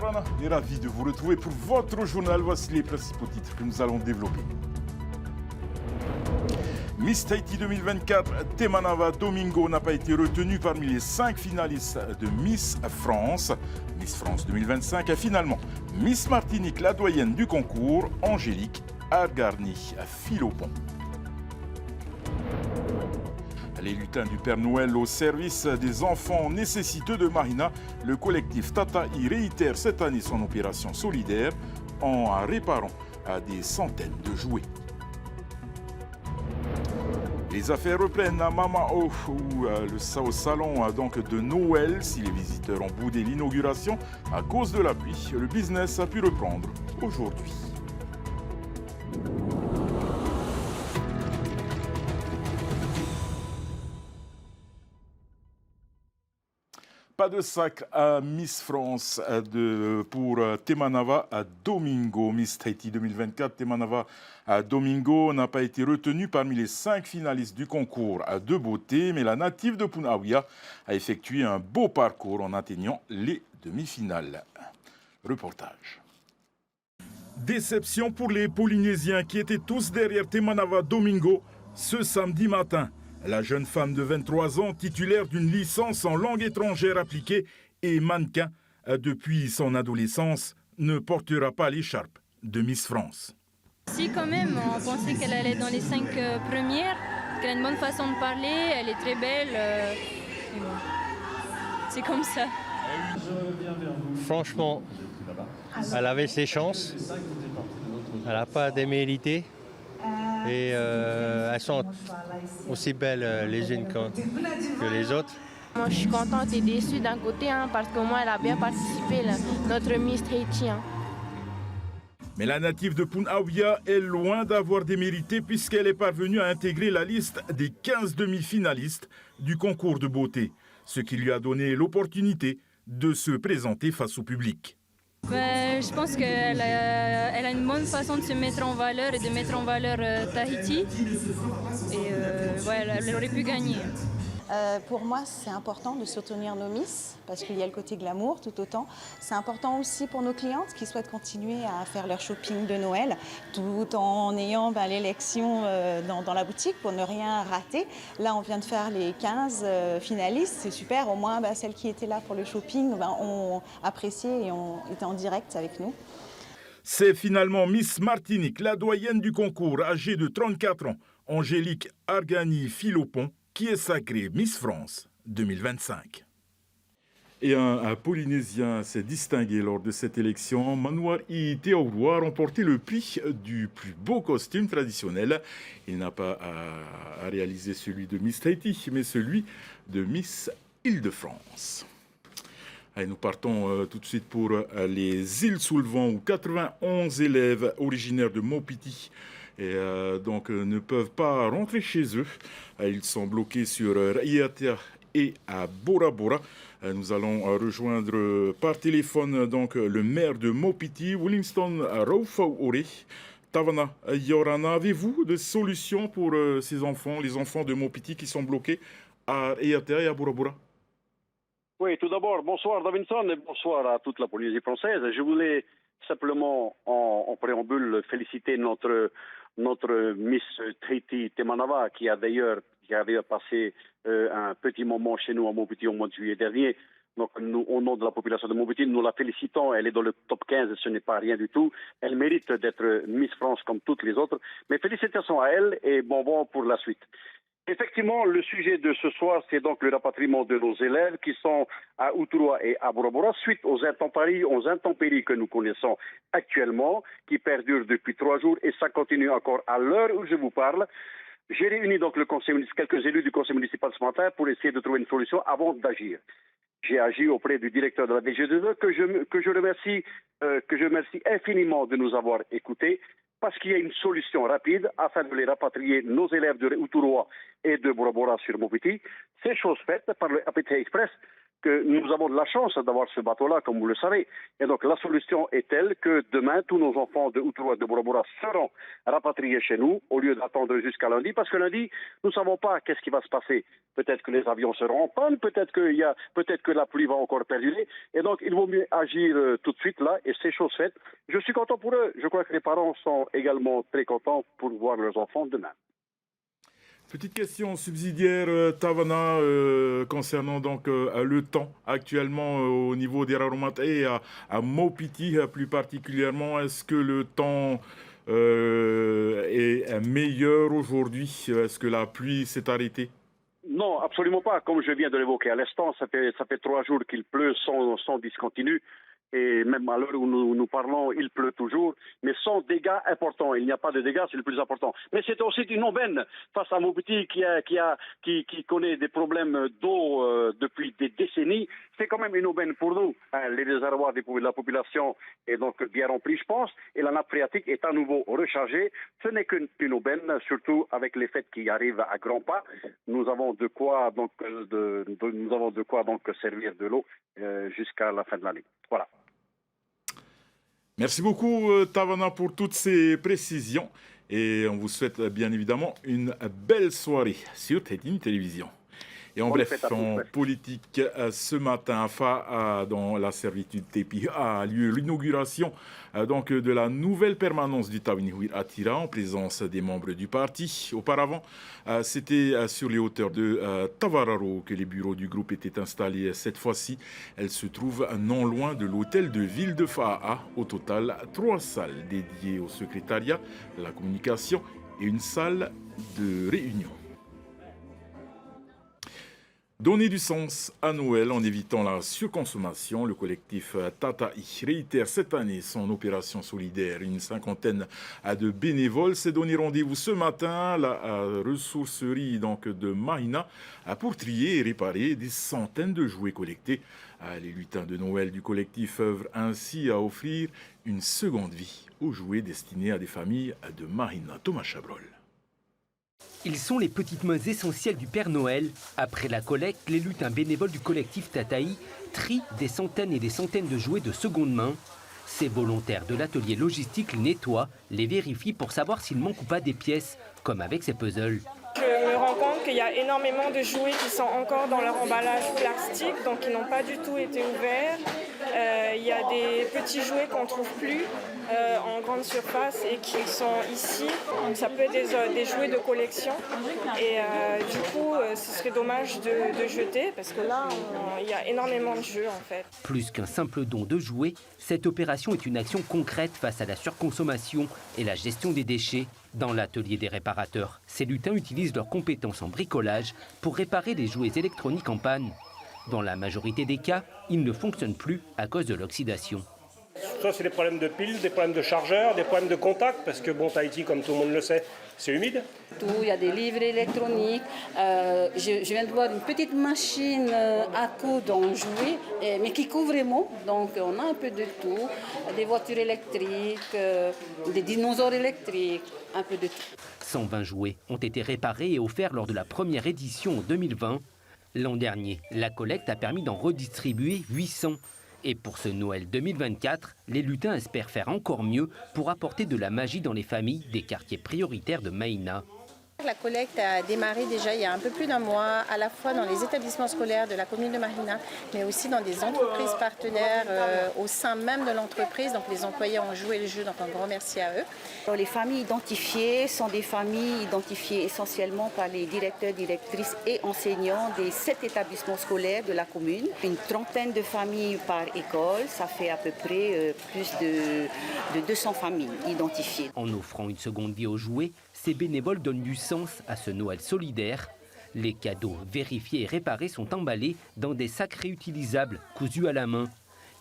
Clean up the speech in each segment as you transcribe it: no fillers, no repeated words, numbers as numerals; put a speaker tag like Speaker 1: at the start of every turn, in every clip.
Speaker 1: Yorana est ravi de vous retrouver pour votre journal. Voici les principaux titres que nous allons développer. Miss Tahiti 2024, Temanava Domingo n'a pas été retenue parmi les 5 finalistes de Miss France. Miss France 2025 a finalement Miss Martinique, la doyenne du concours, Angélique Argarni-Philopon. Les lutins du Père Noël au service des enfants nécessiteux de Marina, le collectif Tata y réitère cette année son opération solidaire en réparant à des centaines de jouets. Les affaires reprennent à Mamao, au salon donc de Noël. Si les visiteurs ont boudé l'inauguration à cause de la pluie, le business a pu reprendre aujourd'hui. Pas de sac à Miss France pour Temanava à Domingo. Miss Tahiti 2024, Temanava à Domingo n'a pas été retenue parmi les 5 finalistes du concours de beauté, mais la native de Punaauia a effectué un beau parcours en atteignant les demi-finales. Reportage. Déception pour les Polynésiens qui étaient tous derrière Temanava Domingo ce samedi matin. La jeune femme de 23 ans, titulaire d'une licence en langue étrangère appliquée et mannequin depuis son adolescence, ne portera pas l'écharpe de Miss France.
Speaker 2: Si, quand même, on pensait qu'elle allait dans les 5 premières, qu'elle a une bonne façon de parler, elle est très belle. Et bon, c'est comme ça.
Speaker 3: Franchement, elle avait ses chances, elle n'a pas démérité. Et elles sont aussi belles les unes que les autres.
Speaker 4: Moi, je suis contente et déçue d'un côté parce que moi, elle a bien participé, notre Miss Tahiti.
Speaker 1: Mais la native de Punaauia est loin d'avoir démérité puisqu'elle est parvenue à intégrer la liste des 15 demi-finalistes du concours de beauté, ce qui lui a donné l'opportunité de se présenter face au public.
Speaker 2: Je pense qu'elle a une bonne façon de se mettre en valeur et de mettre en valeur Tahiti. Et elle aurait pu gagner.
Speaker 5: Pour moi, c'est important de soutenir nos Miss parce qu'il y a le côté glamour tout autant. C'est important aussi pour nos clientes qui souhaitent continuer à faire leur shopping de Noël tout en ayant l'élection dans la boutique pour ne rien rater. Là, on vient de faire les 15 finalistes. C'est super. Au moins, celles qui étaient là pour le shopping ont apprécié et ont été en direct avec nous.
Speaker 1: C'est finalement Miss Martinique, la doyenne du concours, âgée de 34 ans, Angélique Argani-Philopon, qui est sacrée Miss France 2025. Et un Polynésien s'est distingué lors de cette élection. Manoir I Teaurua a remporté le prix du plus beau costume traditionnel. Il n'a pas à réaliser celui de Miss Tahiti, mais celui de Miss Île-de-France. Allez, nous partons tout de suite pour les îles sous le vent où 91 élèves originaires de Maupiti ne peuvent pas rentrer chez eux. Ils sont bloqués sur Raiatea et à Bora Bora. Nous allons rejoindre par téléphone le maire de Maupiti, Williamson Raufauore. Tavana Yorana, avez-vous des solutions pour ces enfants, les enfants de Maupiti qui sont bloqués à Raiatea et à Bora Bora?
Speaker 6: Oui, tout d'abord, bonsoir Davinson et bonsoir à toute la Polynésie française. Je voulais simplement, en préambule, féliciter notre Miss Tahiti Temanava qui avait passé un petit moment chez nous à Maupiti au mois de juillet dernier. Donc nous, au nom de la population de Maupiti, nous la félicitons. Elle est dans le top 15, ce n'est pas rien du tout. Elle mérite d'être Miss France comme toutes les autres. Mais félicitations à elle et bon vent pour la suite. Effectivement, le sujet de ce soir, c'est donc le rapatriement de nos élèves qui sont à Uturua et à Bora Bora suite aux intempéries que nous connaissons actuellement, qui perdurent depuis 3 jours et ça continue encore à l'heure où je vous parle. J'ai réuni donc quelques élus du conseil municipal ce matin pour essayer de trouver une solution avant d'agir. J'ai agi auprès du directeur de la DG2E que je remercie infiniment de nous avoir écoutés. Parce qu'il y a une solution rapide afin de les rapatrier, nos élèves de Uturua et de Bora Bora sur Maupiti. C'est chose faite par le APT Express. que nous avons de la chance d'avoir ce bateau-là, comme vous le savez. Et donc la solution est telle que demain, tous nos enfants de Outoura et de Bora seront rapatriés chez nous, au lieu d'attendre jusqu'à lundi, parce que lundi, nous ne savons pas qu'est-ce qui va se passer. Peut-être que les avions seront en panne, peut-être que la pluie va encore perdurer. Et donc, il vaut mieux agir tout de suite là, et c'est chose faite. Je suis content pour eux. Je crois que les parents sont également très contents pour voir leurs enfants demain.
Speaker 1: Petite question subsidiaire, Tavana, concernant donc le temps actuellement au niveau des Raromat et à Maupiti plus particulièrement. Est-ce que le temps est meilleur aujourd'hui? Est-ce que la pluie s'est arrêtée?
Speaker 6: Non, absolument pas. Comme je viens de l'évoquer à l'instant, ça fait 3 jours qu'il pleut sans discontinu. Et même à l'heure où nous parlons, il pleut toujours, mais sans dégâts importants. Il n'y a pas de dégâts, c'est le plus important. Mais c'est aussi une aubaine face à Maupiti qui connaît des problèmes d'eau depuis des décennies. C'est quand même une aubaine pour nous. Les réservoirs de la population est donc bien rempli, je pense, et la nappe phréatique est à nouveau rechargée. Ce n'est qu'une aubaine, surtout avec les fêtes qui arrivent à grands pas. Nous avons de quoi donc servir de l'eau jusqu'à la fin de l'année. Voilà.
Speaker 1: Merci beaucoup Tavana pour toutes ces précisions et on vous souhaite bien évidemment une belle soirée sur Tétine Télévision. Et en bref, en politique, ce matin, dans la servitude Tépi, a lieu l'inauguration donc de la nouvelle permanence du Tawinouir à Tira en présence des membres du parti. Auparavant, c'était sur les hauteurs de Tavararo que les bureaux du groupe étaient installés. Cette fois-ci, elle se trouve non loin de l'hôtel de ville de Fa'a. Au total, 3 salles dédiées au secrétariat, la communication et une salle de réunion. Donner du sens à Noël en évitant la surconsommation, le collectif Tataï réitère cette année son opération solidaire. Une cinquantaine de bénévoles s'est donné rendez-vous ce matin à la ressourcerie donc, de Mahina pour trier et réparer des centaines de jouets collectés. Les lutins de Noël du collectif œuvrent ainsi à offrir une seconde vie aux jouets destinés à des familles de Mahina. Thomas Chabrol.
Speaker 7: Ils sont les petites mains essentielles du Père Noël. Après la collecte, les lutins bénévoles du collectif Tataï trient des centaines et des centaines de jouets de seconde main. Ces volontaires de l'atelier logistique les nettoient, les vérifient pour savoir s'il manque ou pas des pièces, comme avec ces puzzles.
Speaker 8: Je me rends compte qu'il y a énormément de jouets qui sont encore dans leur emballage plastique, donc qui n'ont pas du tout été ouverts. Il y a des petits jouets qu'on ne trouve plus en grande surface et qui sont ici. Donc ça peut être des jouets de collection. Et du coup, ce serait dommage de jeter parce que là, il y a énormément de jeux en fait.
Speaker 7: Plus qu'un simple don de jouets, cette opération est une action concrète face à la surconsommation et la gestion des déchets. Dans l'atelier des réparateurs, ces lutins utilisent leurs compétences en bricolage pour réparer les jouets électroniques en panne. Dans la majorité des cas, ils ne fonctionnent plus à cause de l'oxydation.
Speaker 9: Soit c'est des problèmes de piles, des problèmes de chargeurs, des problèmes de contact, parce que bon, Tahiti, comme tout le monde le sait, c'est humide.
Speaker 10: Il y a des livres électroniques. Je viens de voir une petite machine à coudre en jouet, mais qui couvre vraiment. Donc on a un peu de tout. Des voitures électriques, des dinosaures électriques, un peu de tout.
Speaker 7: 120 jouets ont été réparés et offerts lors de la première édition en 2020. L'an dernier, la collecte a permis d'en redistribuer 800. Et pour ce Noël 2024, les lutins espèrent faire encore mieux pour apporter de la magie dans les familles des quartiers prioritaires de Mahina.
Speaker 11: La collecte a démarré déjà il y a un peu plus d'un mois, à la fois dans les établissements scolaires de la commune de Mahina, mais aussi dans des entreprises partenaires au sein même de l'entreprise. Donc les employés ont joué le jeu, donc un grand merci à eux.
Speaker 12: Les familles identifiées sont des familles identifiées essentiellement par les directeurs, directrices et enseignants des 7 établissements scolaires de la commune. Une trentaine de familles par école, ça fait à peu près plus de 200 familles identifiées.
Speaker 7: En offrant une seconde vie aux jouets, ces bénévoles donnent du sens à ce Noël solidaire. Les cadeaux vérifiés et réparés sont emballés dans des sacs réutilisables cousus à la main.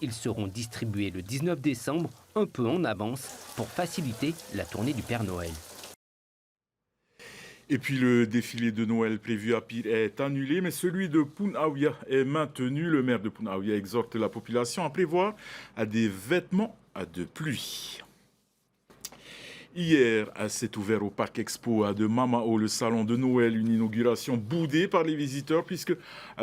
Speaker 7: Ils seront distribués le 19 décembre, un peu en avance, pour faciliter la tournée du Père Noël.
Speaker 1: Et puis le défilé de Noël prévu à Pire est annulé, mais celui de Punaouia est maintenu. Le maire de Punaouia exhorte la population à prévoir des vêtements de pluie. Hier, s'est ouvert au Parc Expo de Mamao le salon de Noël, une inauguration boudée par les visiteurs puisque,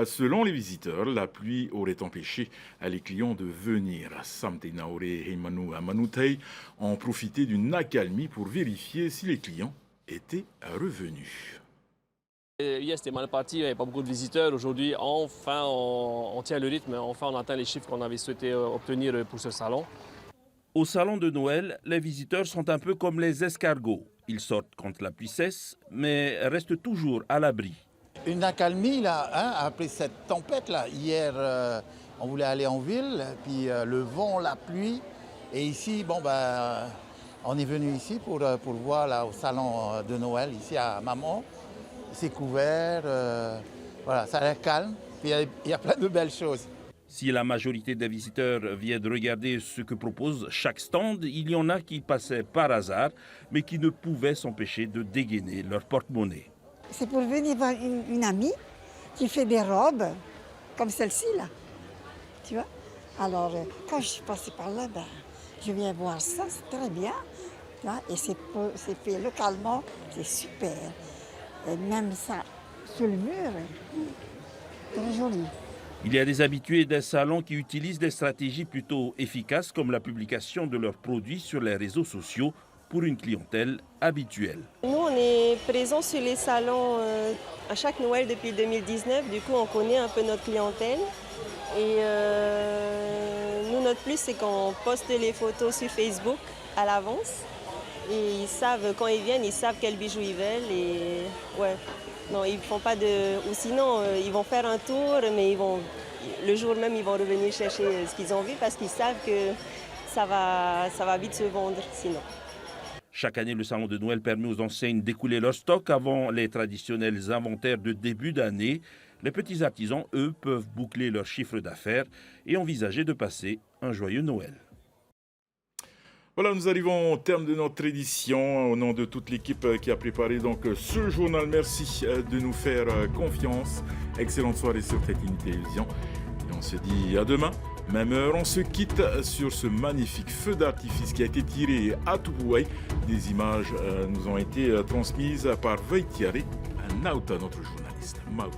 Speaker 1: selon les visiteurs, la pluie aurait empêché les clients de venir. Samte Naore et Manu Manutei ont profité d'une accalmie pour vérifier si les clients étaient revenus.
Speaker 13: Hier, c'était mal parti, il n'y avait pas beaucoup de visiteurs. Aujourd'hui, enfin, on tient le rythme, enfin, on atteint les chiffres qu'on avait souhaité obtenir pour ce salon.
Speaker 14: Au salon de Noël, les visiteurs sont un peu comme les escargots. Ils sortent quand la pluie cesse, mais restent toujours à l'abri.
Speaker 15: Une accalmie là, après cette tempête là. Hier, on voulait aller en ville, puis le vent, la pluie. Et ici, on est venu ici pour voir là, au salon de Noël, ici à Mamao. C'est couvert, voilà, ça a l'air calme, puis il y a plein de belles choses.
Speaker 14: Si la majorité des visiteurs viennent regarder ce que propose chaque stand, il y en a qui passaient par hasard, mais qui ne pouvaient s'empêcher de dégainer leur porte-monnaie.
Speaker 16: C'est pour venir voir une amie qui fait des robes, comme celle-ci là, tu vois. Alors, quand je suis passée par là, je viens voir ça, c'est très bien. Là, et c'est fait localement, c'est super. Et même ça, sur le mur, très joli.
Speaker 14: Il y a des habitués des salons qui utilisent des stratégies plutôt efficaces comme la publication de leurs produits sur les réseaux sociaux pour une clientèle habituelle.
Speaker 17: Nous, on est présents sur les salons à chaque Noël depuis 2019. Du coup, on connaît un peu notre clientèle. Et nous, notre plus, c'est qu'on poste les photos sur Facebook à l'avance. Et ils savent, quand ils viennent, ils savent quels bijoux ils veulent. Et ouais. Non, ils font pas de... Ou sinon, ils vont faire un tour, mais le jour même, ils vont revenir chercher ce qu'ils ont vu parce qu'ils savent que ça va vite se vendre sinon.
Speaker 14: Chaque année, le salon de Noël permet aux enseignes d'écouler leur stock avant les traditionnels inventaires de début d'année. Les petits artisans, eux, peuvent boucler leur chiffre d'affaires et envisager de passer un joyeux Noël.
Speaker 1: Voilà, nous arrivons au terme de notre édition. Au nom de toute l'équipe qui a préparé donc ce journal, merci de nous faire confiance. Excellente soirée sur TETIN Télévision. Et on se dit à demain, même heure. On se quitte sur ce magnifique feu d'artifice qui a été tiré à Tupouaï. Des images nous ont été transmises par Veitiare Nauta, notre journaliste. Mau.